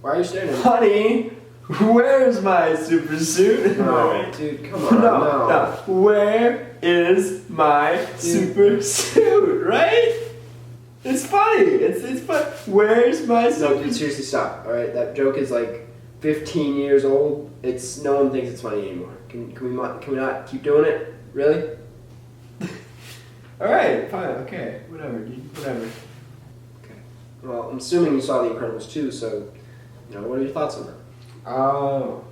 Why are you staring at me? Honey, where's my super suit? No, dude, come on. No. Where is my super suit? Right? It's funny. It's fun. Where's my No, super dude, seriously, stop. All right, that joke is like 15 years old. No one thinks it's funny anymore. Can we not keep doing it? Really? All right, fine, okay, whatever, dude, whatever. Okay. Well, I'm assuming you saw The Incredibles 2, so what are your thoughts on that? Oh.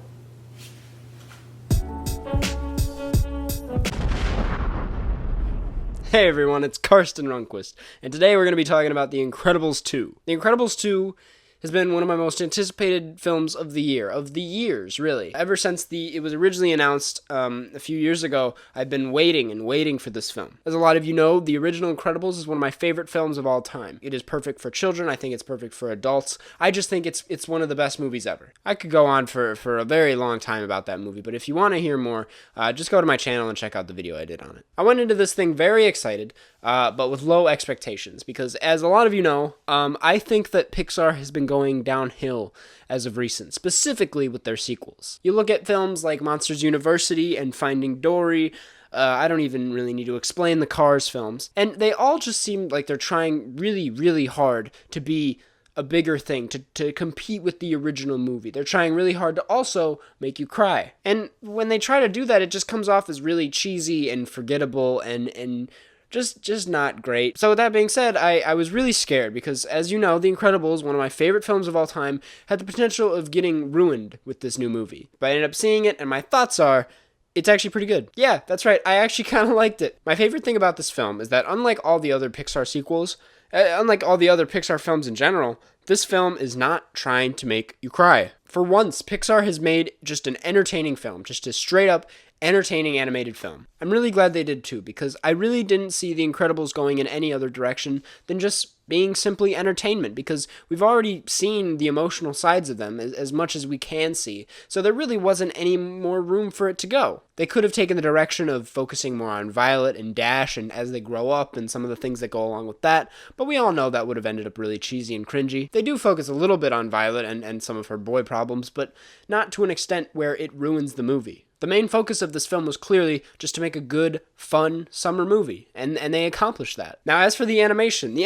Hey everyone, it's Karsten Runquist, and today we're going to be talking about The Incredibles 2. The Incredibles 2 has been one of my most anticipated films of the years, really. Ever since it was originally announced a few years ago, I've been waiting for this film. As a lot of you know, the original Incredibles is one of my favorite films of all time. It is perfect for children, I think it's perfect for adults. I just think it's one of the best movies ever. I could go on for a very long time about that movie, but if you want to hear more, just go to my channel and check out the video I did on it. I went into this thing very excited, but with low expectations, because as a lot of you know, I think that Pixar has been going downhill as of recent, specifically with their sequels. You look at films like Monsters University and Finding Dory, I don't even really need to explain the Cars films, and they all just seem like they're trying really, really hard to be a bigger thing, to compete with the original movie. They're trying really hard to also make you cry. And when they try to do that, it just comes off as really cheesy and forgettable and just not great. So with that being said, I was really scared because, as you know, The Incredibles, one of my favorite films of all time, had the potential of getting ruined with this new movie. But I ended up seeing it, and my thoughts are, it's actually pretty good. Yeah, that's right, I actually kind of liked it. My favorite thing about this film is that unlike all the other Pixar sequels, unlike all the other Pixar films in general, this film is not trying to make you cry. For once, Pixar has made just an entertaining film, just a straight up entertaining animated film. I'm really glad they did too, because I really didn't see The Incredibles going in any other direction than just being simply entertainment, because we've already seen the emotional sides of them as much as we can see, so there really wasn't any more room for it to go. They could have taken the direction of focusing more on Violet and Dash and as they grow up and some of the things that go along with that, but we all know that would have ended up really cheesy and cringy. They do focus a little bit on Violet and some of her boy problems, but not to an extent where it ruins the movie. The main focus of this film was clearly just to make a good, fun summer movie, and they accomplished that. Now, as for the animation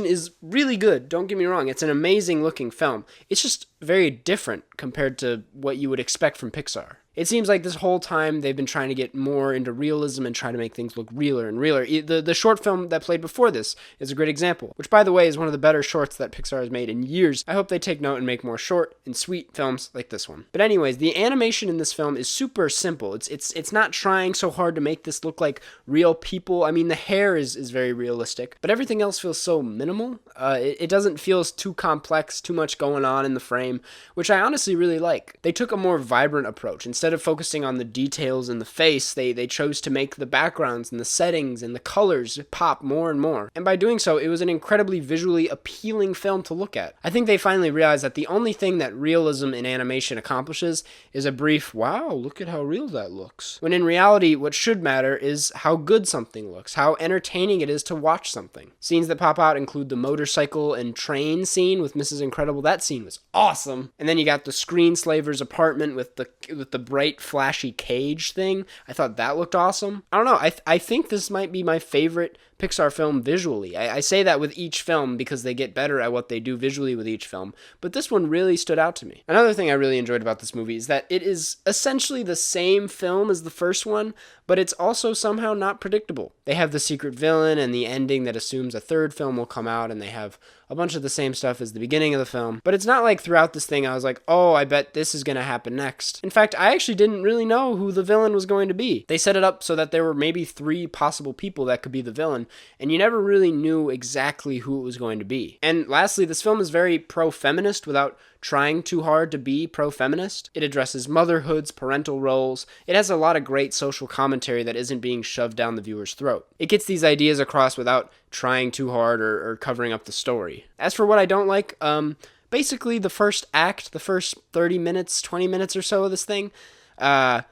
is really good, don't get me wrong, it's an amazing looking film. It's just very different compared to what you would expect from Pixar. It seems like this whole time they've been trying to get more into realism and try to make things look realer and realer. The short film that played before this is a great example, which, by the way, is one of the better shorts that Pixar has made in years. I hope they take note and make more short and sweet films like this one. But anyways, the animation in this film is super simple. It's not trying so hard to make this look like real people. I mean, the hair is very realistic, but everything else feels so minimal. It doesn't feel too complex, too much going on in the frame, which I honestly really like. They took a more vibrant approach. Instead of focusing on the details in the face, they chose to make the backgrounds and the settings and the colors pop more and more. And by doing so, it was an incredibly visually appealing film to look at. I think they finally realized that the only thing that realism in animation accomplishes is a brief, wow, look at how real that looks. When in reality, what should matter is how good something looks, how entertaining it is to watch something. Scenes that pop out include the motorcycle and train scene with Mrs. Incredible. That scene was awesome. And then you got the screenslaver's apartment with the bright, flashy cage thing. I thought that looked awesome. I don't know. I think this might be my favorite Pixar film visually. I say that with each film because they get better at what they do visually with each film, but this one really stood out to me. Another thing I really enjoyed about this movie is that it is essentially the same film as the first one, but it's also somehow not predictable. They have the secret villain and the ending that assumes a third film will come out, and they have a bunch of the same stuff as the beginning of the film. But it's not like throughout this thing I was like, oh, I bet this is going to happen next. In fact, I actually didn't really know who the villain was going to be. They set it up so that there were maybe 3 possible people that could be the villain, and you never really knew exactly who it was going to be. And lastly, this film is very pro-feminist without trying too hard to be pro-feminist. It addresses motherhoods, parental roles. It has a lot of great social commentary that isn't being shoved down the viewer's throat. It gets these ideas across without trying too hard or covering up the story. As for what I don't like, basically the first act, the first 30 minutes, 20 minutes or so of this thing, not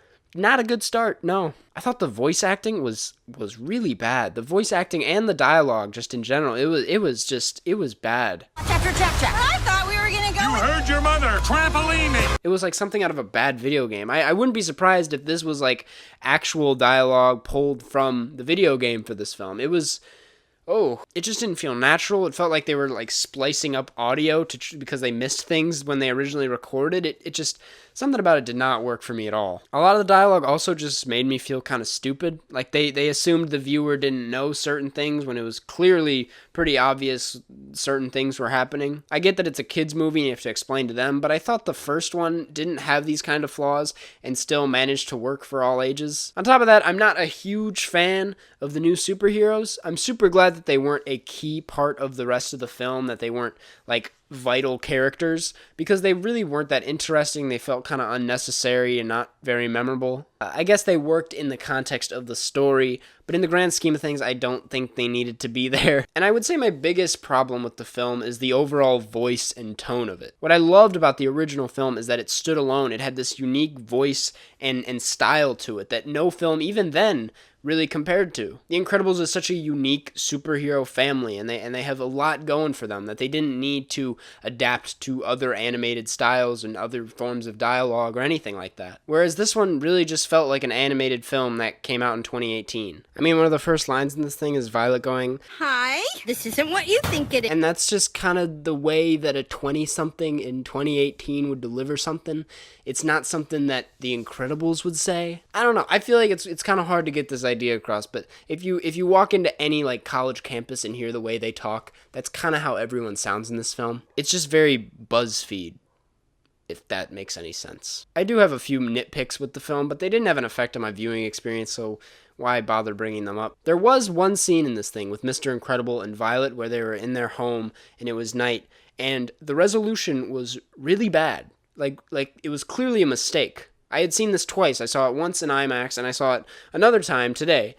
a good start, no. I thought the voice acting was really bad. The voice acting and the dialogue just in general, it was bad. Chapter. I thought we were gonna go You heard your mother. Trampoline me. It was like something out of a bad video game. I wouldn't be surprised if this was like actual dialogue pulled from the video game for this film. It just didn't feel natural. It felt like they were like splicing up audio because they missed things when they originally recorded it. It just, something about it did not work for me at all. A lot of the dialogue also just made me feel kind of stupid. Like they assumed the viewer didn't know certain things when it was clearly pretty obvious certain things were happening. I get that it's a kids movie and you have to explain to them, but I thought the first one didn't have these kind of flaws and still managed to work for all ages. On top of that, I'm not a huge fan of the new superheroes. I'm super glad that they weren't a key part of the rest of the film, that they weren't like vital characters, because they really weren't that interesting. They felt kind of unnecessary and not very memorable. I guess they worked in the context of the story, but in the grand scheme of things, I don't think they needed to be there. And I would say my biggest problem with the film is the overall voice and tone of it. What I loved about the original film is that it stood alone. It had this unique voice and style to it that no film, even then, really compared to. The Incredibles is such a unique superhero family, and they have a lot going for them that they didn't need to adapt to other animated styles and other forms of dialogue or anything like that. Whereas this one really just felt like an animated film that came out in 2018. I mean, one of the first lines in this thing is Violet going, "Hi, this isn't what you think it is." and that's just kind of the way that a 20-something in 2018 would deliver something. It's not something that the Incredibles would say. I don't know. I feel like it's kind of hard to get this idea across, but if you walk into any like college campus and hear the way they talk, that's kind of how everyone sounds in this film. It's just very BuzzFeed, if that makes any sense. I do have a few nitpicks with the film, but they didn't have an effect on my viewing experience, so why bother bringing them up? There was one scene in this thing with Mr. Incredible and Violet where they were in their home and it was night, and the resolution was really bad. Like it was clearly a mistake. I had seen this twice. I saw it once in IMAX, and I saw it another time today,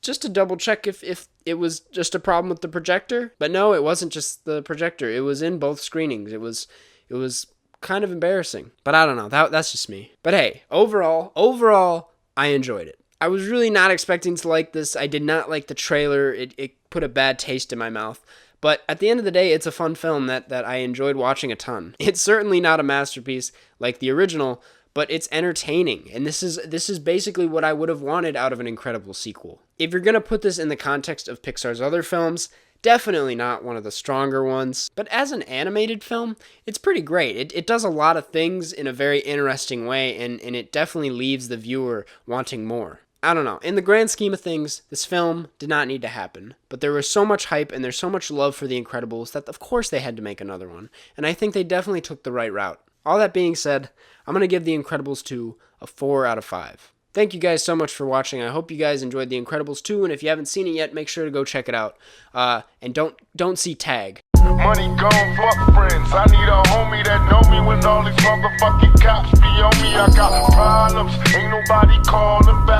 just to double check if it was just a problem with the projector. But no, it wasn't just the projector. It was in both screenings. It was kind of embarrassing. But I don't know. That's just me. But hey, overall, I enjoyed it. I was really not expecting to like this. I did not like the trailer. It put a bad taste in my mouth. But at the end of the day, it's a fun film that I enjoyed watching a ton. It's certainly not a masterpiece like the original, but it's entertaining, and this is basically what I would have wanted out of an Incredibles sequel. If you're going to put this in the context of Pixar's other films, definitely not one of the stronger ones, but as an animated film, it's pretty great. It does a lot of things in a very interesting way, and it definitely leaves the viewer wanting more. I don't know. In the grand scheme of things, this film did not need to happen, but there was so much hype and there's so much love for The Incredibles that of course they had to make another one, and I think they definitely took the right route. All that being said, I'm going to give The Incredibles 2 a 4 out of 5. Thank you guys so much for watching. I hope you guys enjoyed The Incredibles 2, and if you haven't seen it yet, make sure to go check it out. And don't see Tag. Money gone, fuck friends. I need a homie that know me when all these motherfucking cops be on me. I got problems, ain't nobody calling back.